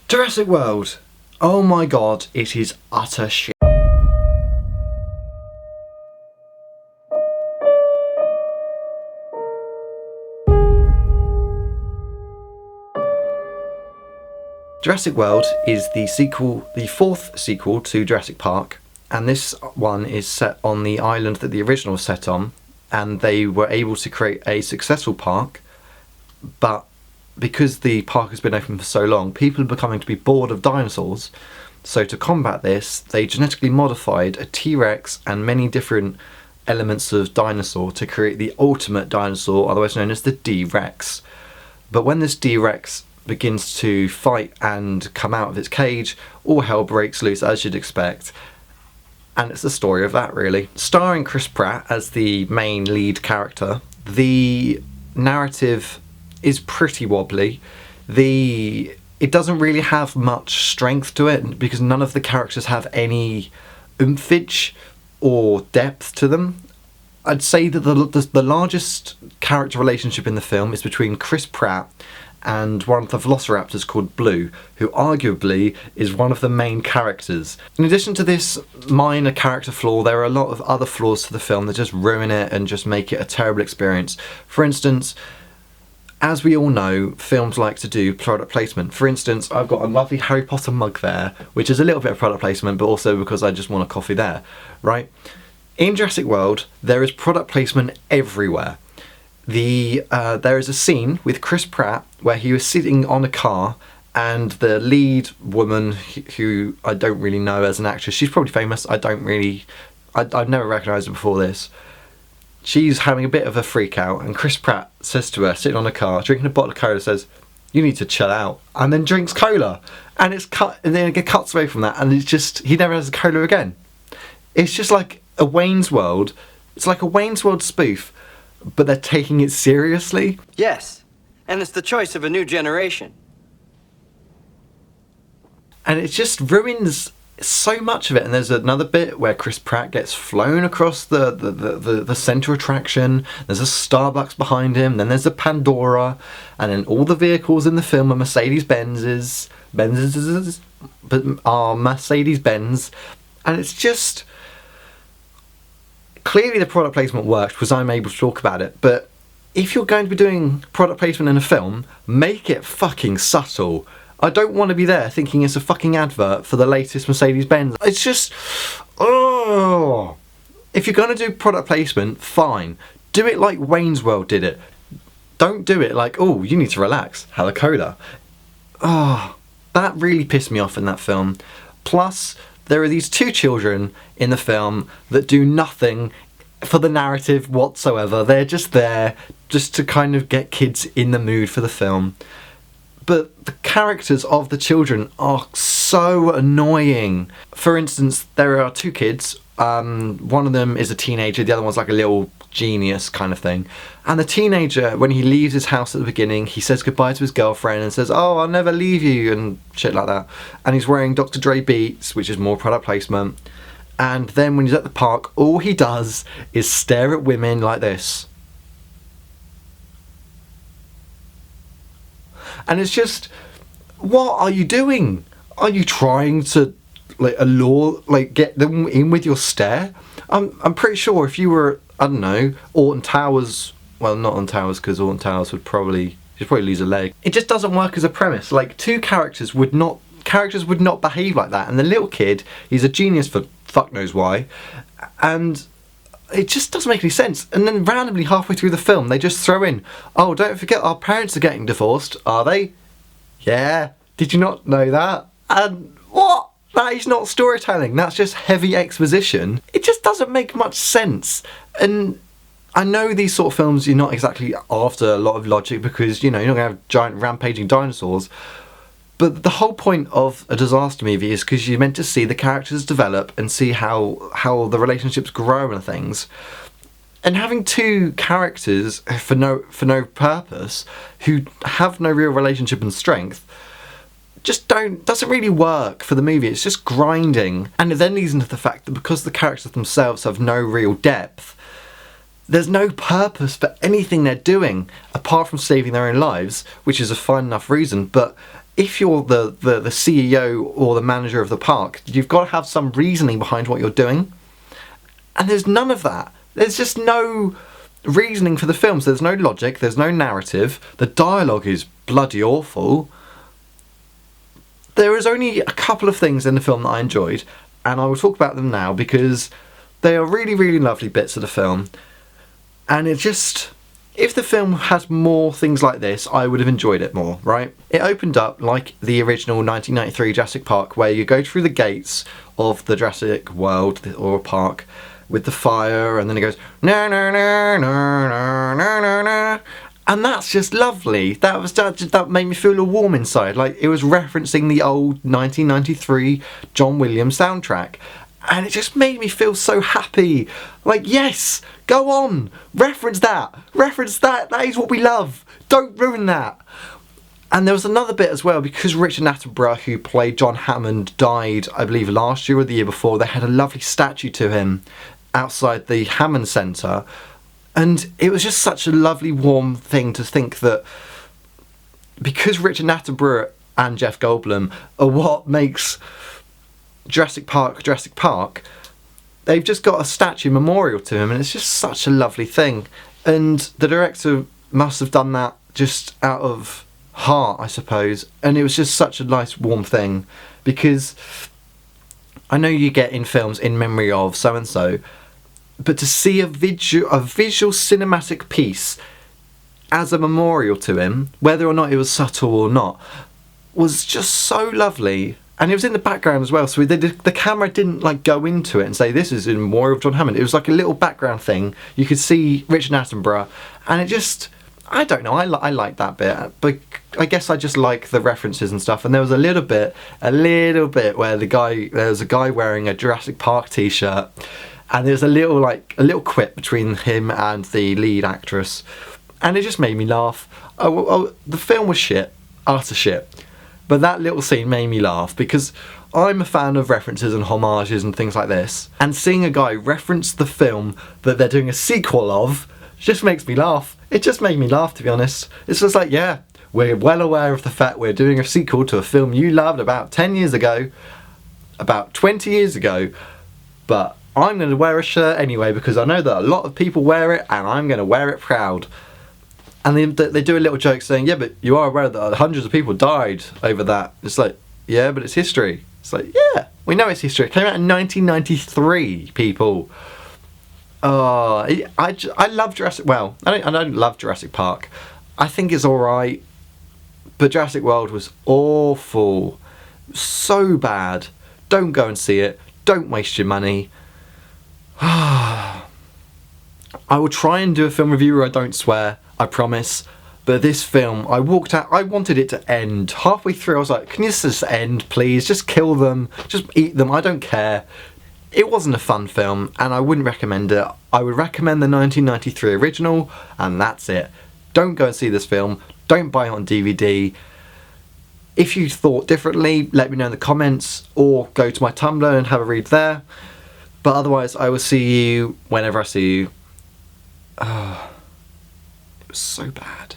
Jurassic World. Oh my god, it is utter shit. Jurassic World is the fourth sequel to Jurassic Park, and this one is set on the island that the original was set on, and they were able to create a successful park, but because the park has been open for so long, people are becoming to be bored of dinosaurs. So to combat this, they genetically modified a T-Rex and many different elements of dinosaur to create the ultimate dinosaur, otherwise known as the D-Rex. But when this D-Rex begins to fight and come out of its cage, all hell breaks loose, as you'd expect. And it's the story of that, really. Starring Chris Pratt as the main lead character, the narrative is pretty wobbly. It doesn't really have much strength to it because none of the characters have any oomph or depth to them. I'd say that the largest character relationship in the film is between Chris Pratt and one of the velociraptors called Blue, who arguably is one of the main characters. In addition to this minor character flaw, there are a lot of other flaws to the film that just ruin it and just make it a terrible experience. For instance, as we all know, films like to do product placement. For instance, I've got a lovely Harry Potter mug there, which is a little bit of product placement, but also because I just want a coffee there, right? In Jurassic World, there is product placement everywhere. There is a scene with Chris Pratt where he was sitting on a car, and the lead woman, who I don't really know as an actress, she's probably famous, I've never recognised her before this. She's having a bit of a freak out, and Chris Pratt says to her, sitting on a car, drinking a bottle of cola, says, "You need to chill out," and then drinks cola. And then it cuts away from that, and it's just, he never has a cola again. It's just like a Wayne's World. It's like a Wayne's World spoof, but they're taking it seriously. Yes, and it's the choice of a new generation. And it just ruins so much of it. And there's another bit where Chris Pratt gets flown across the central attraction. There's a Starbucks behind him, then there's a Pandora, and then all the vehicles in the film are Mercedes-Benz, and it's just, clearly the product placement worked because I'm able to talk about it, but if you're going to be doing product placement in a film, make it fucking subtle. I don't want to be there thinking it's a fucking advert for the latest Mercedes-Benz. It's just, oh. If you're going to do product placement, fine. Do it like Wayne's World did it. Don't do it like, oh, you need to relax, have a cola. Oh, that really pissed me off in that film. Plus, there are these two children in the film that do nothing for the narrative whatsoever. They're just there just to kind of get kids in the mood for the film. But the characters of the children are so annoying. For instance, there are two kids. One of them is a teenager, the other one's like a little genius kind of thing. And the teenager, when he leaves his house at the beginning, he says goodbye to his girlfriend and says, "Oh, I'll never leave you," and shit like that. And he's wearing Dr. Dre Beats, which is more product placement. And then when he's at the park, all he does is stare at women like this. And it's just, what are you doing? Are you trying to get them in with your stare? I'm pretty sure if you were, I don't know, Alton Towers, well, not Alton Towers, because Alton Towers you'd probably lose a leg. It just doesn't work as a premise. Like, two characters would not behave like that. And the little kid, he's a genius for fuck knows why, and it just doesn't make any sense. And then randomly halfway through the film, they just throw in, "Oh, don't forget our parents are getting divorced, are they?" Yeah, did you not know that? And what? That is not storytelling, that's just heavy exposition. It just doesn't make much sense. And I know these sort of films, you're not exactly after a lot of logic because, you know, you're not going to have giant rampaging dinosaurs. But the whole point of a disaster movie is because you're meant to see the characters develop and see how the relationships grow and things. And having two characters for no purpose, who have no real relationship and strength, just doesn't really work for the movie. It's just grinding. And it then leads into the fact that because the characters themselves have no real depth, there's no purpose for anything they're doing apart from saving their own lives, which is a fine enough reason, but if you're the CEO or the manager of the park, you've got to have some reasoning behind what you're doing. And there's none of that. There's just no reasoning for the film. So there's no logic, there's no narrative. The dialogue is bloody awful. There is only a couple of things in the film that I enjoyed, and I will talk about them now because they are really, really lovely bits of the film. And it just, if the film had more things like this, I would have enjoyed it more, right? It opened up like the original 1993 Jurassic Park, where you go through the gates of the Jurassic World or park with the fire, and then it goes na na na na na na na, and that's just lovely. That made me feel all warm inside, like it was referencing the old 1993 John Williams soundtrack. And it just made me feel so happy. Like, yes, go on, reference that, that is what we love. Don't ruin that. And there was another bit as well, because Richard Attenborough, who played John Hammond, died, I believe, last year or the year before. They had a lovely statue to him outside the Hammond Centre. And it was just such a lovely, warm thing to think that because Richard Attenborough and Jeff Goldblum are what makes Jurassic Park, they've just got a statue memorial to him, and it's just such a lovely thing. And the director must have done that just out of heart, I suppose. And it was just such a nice, warm thing, because I know you get in films in memory of so and so, but to see a visual cinematic piece as a memorial to him, whether or not it was subtle or not, was just so lovely. And it was in the background as well, so the camera didn't like go into it and say this is in memorial of John Hammond. It was like a little background thing. You could see Richard Attenborough, and it just, I don't know, I like that bit, but I guess I just like the references and stuff. And there was a little bit where there was a guy wearing a Jurassic Park t-shirt, and there's a little quip between him and the lead actress, and it just made me laugh. The film was shit, utter shit. But that little scene made me laugh, because I'm a fan of references and homages and things like this. And seeing a guy reference the film that they're doing a sequel of just makes me laugh. It just made me laugh, to be honest. It's just like, yeah, we're well aware of the fact we're doing a sequel to a film you loved about 10 years ago, about 20 years ago, but I'm going to wear a shirt anyway because I know that a lot of people wear it and I'm going to wear it proud. And they do a little joke saying, yeah, but you are aware that hundreds of people died over that. It's like, yeah, but it's history. It's like, yeah, we know it's history. It came out in 1993, people. I love Jurassic... Well, I don't love Jurassic Park. I think it's alright. But Jurassic World was awful. So bad. Don't go and see it. Don't waste your money. I will try and do a film review where I don't swear. I promise. But this film, I walked out, I wanted it to end. Halfway through I was like, can you just end, please? Just kill them, just eat them, I don't care. It wasn't a fun film, and I wouldn't recommend it. I would recommend the 1993 original, and that's it. Don't go and see this film, don't buy it on DVD. If you thought differently, let me know in the comments, or go to my Tumblr and have a read there. But otherwise, I will see you whenever I see you. It was so bad.